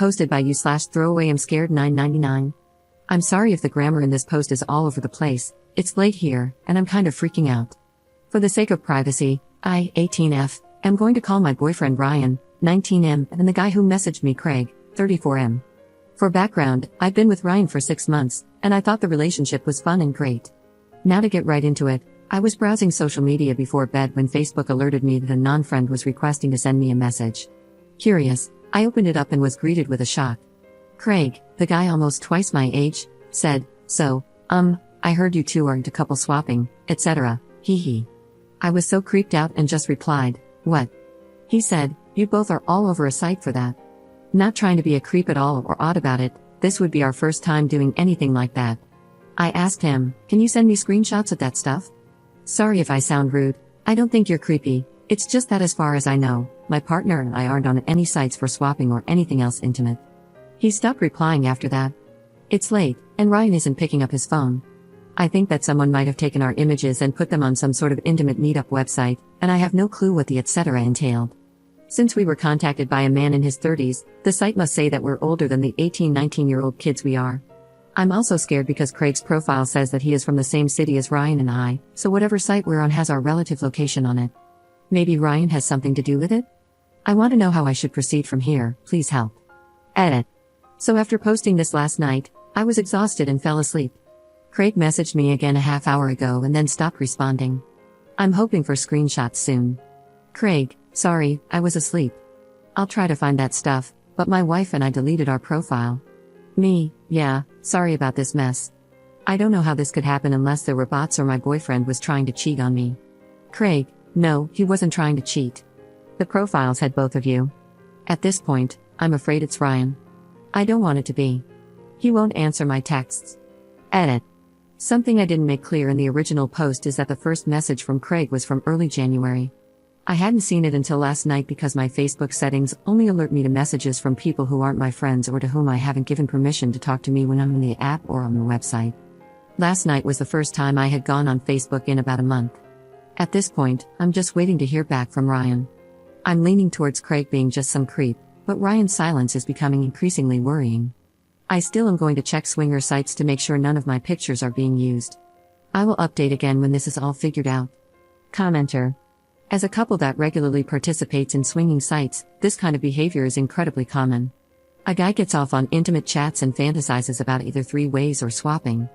Posted by you/throwaway I'm scared 999. I'm sorry if the grammar in this post is all over the place, it's late here, and I'm kind of freaking out. For the sake of privacy, I, 18F, am going to call my boyfriend Ryan, 19M, and the guy who messaged me Craig, 34M. For background, I've been with Ryan for 6 months, and I thought the relationship was fun and great. Now to get right into it, I was browsing social media before bed when Facebook alerted me that a non-friend was requesting to send me a message. Curious, I opened it up and was greeted with a shock. Craig, the guy almost twice my age, said, "So, I heard you two are into couple swapping, etc. Hee. I was so creeped out and just replied, "What?" He said, "You both are all over a site for that." Not trying to be a creep at all or odd about it, this would be our first time doing anything like that. I asked him, "Can you send me screenshots of that stuff?" Sorry if I sound rude, I don't think you're creepy, it's just that as far as I know, my partner and I aren't on any sites for swapping or anything else intimate. He stopped replying after that. It's late, and Ryan isn't picking up his phone. I think that someone might have taken our images and put them on some sort of intimate meetup website, and I have no clue what the etc. entailed. Since we were contacted by a man in his 30s, the site must say that we're older than the 18-19-year-old kids we are. I'm also scared because Craig's profile says that he is from the same city as Ryan and I, so whatever site we're on has our relative location on it. Maybe Ryan has something to do with it? I want to know how I should proceed from here, please help. Edit. So after posting this last night, I was exhausted and fell asleep. Craig messaged me again a half hour ago and then stopped responding. I'm hoping for screenshots soon. Craig, sorry, I was asleep. I'll try to find that stuff, but my wife and I deleted our profile. Me, yeah, sorry about this mess. I don't know how this could happen unless there were bots or my boyfriend was trying to cheat on me. Craig, no, he wasn't trying to cheat. The profiles had both of you. At this point, I'm afraid it's Ryan. I don't want it to be. He won't answer my texts. Edit. Something I didn't make clear in the original post is that the first message from Craig was from early January. I hadn't seen it until last night because my Facebook settings only alert me to messages from people who aren't my friends or to whom I haven't given permission to talk to me when I'm in the app or on the website. Last night was the first time I had gone on Facebook in about a month. At this point, I'm just waiting to hear back from Ryan. I'm leaning towards Craig being just some creep, but Ryan's silence is becoming increasingly worrying. I still am going to check swinger sites to make sure none of my pictures are being used. I will update again when this is all figured out. Commenter. As a couple that regularly participates in swinging sites, this kind of behavior is incredibly common. A guy gets off on intimate chats and fantasizes about either three-ways or swapping.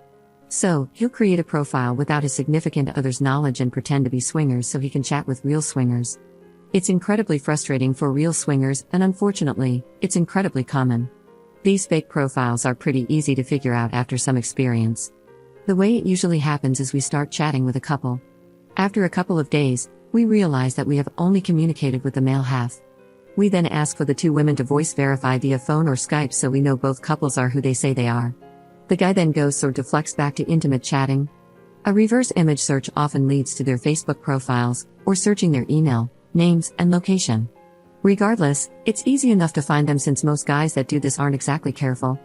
So, he'll create a profile without his significant other's knowledge and pretend to be swingers so he can chat with real swingers. It's incredibly frustrating for real swingers, and unfortunately, it's incredibly common. These fake profiles are pretty easy to figure out after some experience. The way it usually happens is we start chatting with a couple. After a couple of days, we realize that we have only communicated with the male half. We then ask for the two women to voice verify via phone or Skype so we know both couples are who they say they are. The guy then goes or deflects back to intimate chatting. A reverse image search often leads to their Facebook profiles, or searching their email, names, and location. Regardless, it's easy enough to find them since most guys that do this aren't exactly careful.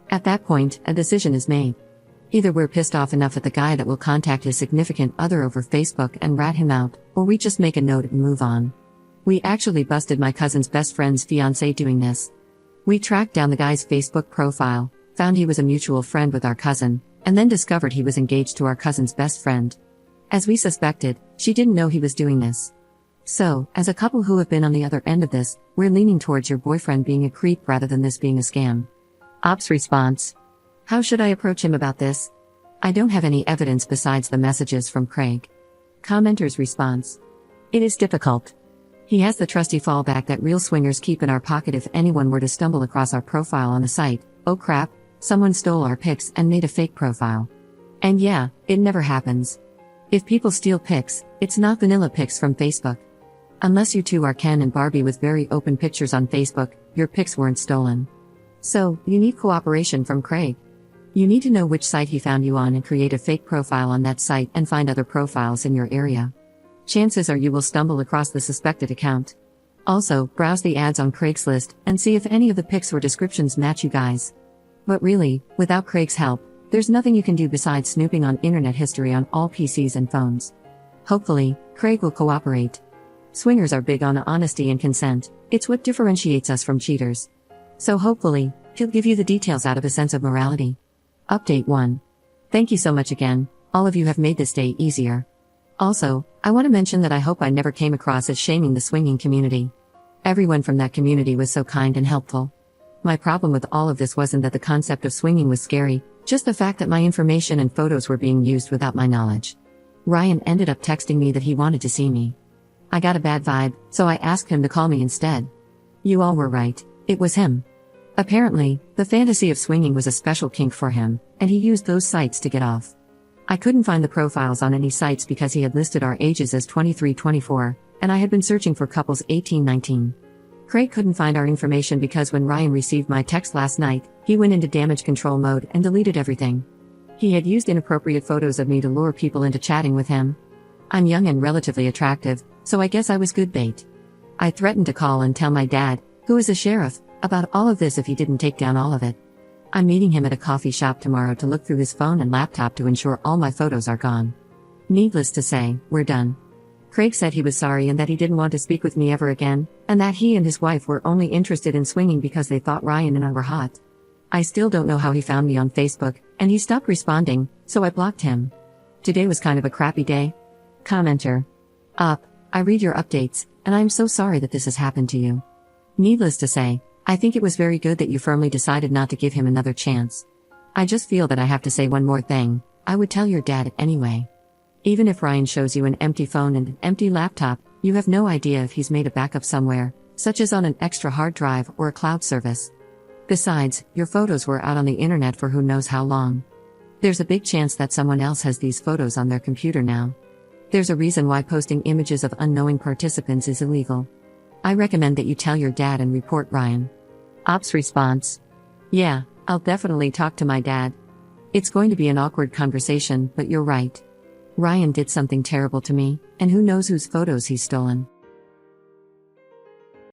At that point, a decision is made. Either we're pissed off enough at the guy that will contact his significant other over Facebook and rat him out, or we just make a note and move on. We actually busted my cousin's best friend's fiancé doing this. We tracked down the guy's Facebook profile, found he was a mutual friend with our cousin, and then discovered he was engaged to our cousin's best friend. As we suspected, she didn't know he was doing this. So, as a couple who have been on the other end of this, we're leaning towards your boyfriend being a creep rather than this being a scam. Ops response. How should I approach him about this? I don't have any evidence besides the messages from Craig. Commenter's response. It is difficult. He has the trusty fallback that real swingers keep in our pocket if anyone were to stumble across our profile on the site. Oh crap, someone stole our pics and made a fake profile. And yeah, it never happens. If people steal pics, it's not vanilla pics from Facebook. Unless you two are Ken and Barbie with very open pictures on Facebook, your pics weren't stolen. So, you need cooperation from Craig. You need to know which site he found you on and create a fake profile on that site and find other profiles in your area. Chances are you will stumble across the suspected account. Also, browse the ads on Craigslist and see if any of the pics or descriptions match you guys. But really, without Craig's help, there's nothing you can do besides snooping on internet history on all PCs and phones. Hopefully, Craig will cooperate. Swingers are big on honesty and consent, it's what differentiates us from cheaters. So hopefully, he'll give you the details out of a sense of morality. Update 1. Thank you so much again, all of you have made this day easier. Also, I want to mention that I hope I never came across as shaming the swinging community. Everyone from that community was so kind and helpful. My problem with all of this wasn't that the concept of swinging was scary, just the fact that my information and photos were being used without my knowledge. Ryan ended up texting me that he wanted to see me. I got a bad vibe, so I asked him to call me instead. You all were right, it was him. Apparently, the fantasy of swinging was a special kink for him, and he used those sites to get off. I couldn't find the profiles on any sites because he had listed our ages as 23-24, and I had been searching for couples 18-19. Craig couldn't find our information because when Ryan received my text last night, he went into damage control mode and deleted everything. He had used inappropriate photos of me to lure people into chatting with him. I'm young and relatively attractive, so I guess I was good bait. I threatened to call and tell my dad, who is a sheriff, about all of this if he didn't take down all of it. I'm meeting him at a coffee shop tomorrow to look through his phone and laptop to ensure all my photos are gone. Needless to say, we're done. Craig said he was sorry and that he didn't want to speak with me ever again, and that he and his wife were only interested in swinging because they thought Ryan and I were hot. I still don't know how he found me on Facebook, and he stopped responding, so I blocked him. Today was kind of a crappy day. Commenter. Up, I read your updates, and I'm so sorry that this has happened to you. Needless to say, I think it was very good that you firmly decided not to give him another chance. I just feel that I have to say one more thing, I would tell your dad anyway. Even if Ryan shows you an empty phone and an empty laptop, you have no idea if he's made a backup somewhere, such as on an extra hard drive or a cloud service. Besides, your photos were out on the internet for who knows how long. There's a big chance that someone else has these photos on their computer now. There's a reason why posting images of unknowing participants is illegal. I recommend that you tell your dad and report Ryan. Ops response. Yeah, I'll definitely talk to my dad. It's going to be an awkward conversation, but you're right. Ryan did something terrible to me, and who knows whose photos he's stolen.